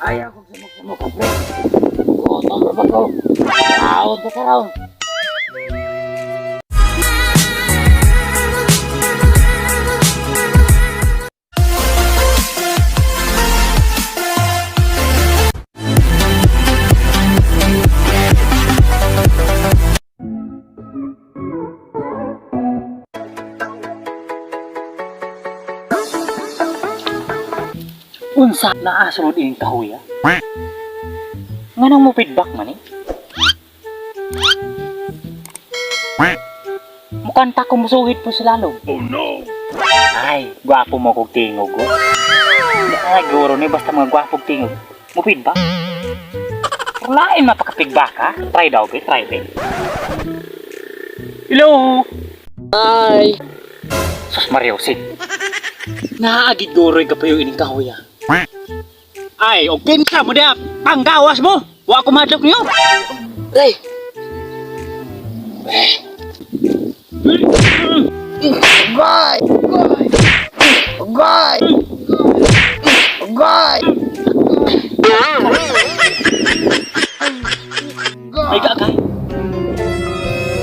Ayaw kong sumuk-sumuk ka, pre. Gutom na ba ko? Yaon ka raw. Unsa na asunod ining kahoy, ha? Nga nang mo feedback man, eh? Mukhang tako musuhid po sa lalong. Oh no! Ay, gwapo mo kong tingog, oh. Ay, guro ni basta mga gwapong tingog. Mo feedback? Kung lain mapaka-feedback, ha? Try daw, okay? Try, okay? Hello! Hi! Sus Mariosip. Naagid goroy ka pa yung ining kahoy, ha? Ay, okay ka mo dia. Panggawas mo. Wa ko madlok niyo. Ray! Agay! Agay! Agay! Ay gagay.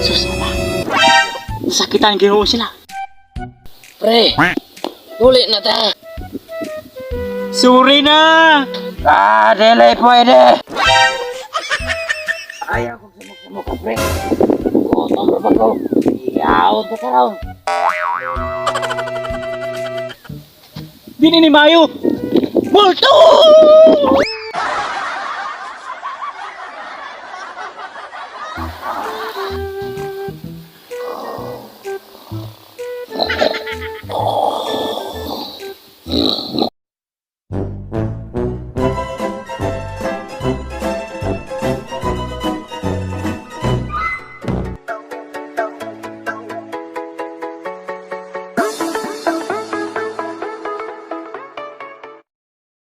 Sus na. Sakitan ginoon sila. Pre! Duli na ta! Sorry na. Dili pwede! Ayaw kong sumuk-sumuk ka, pre. Gutom na ba ko? Yaon ka raw. Dini ni Mayo. Multo!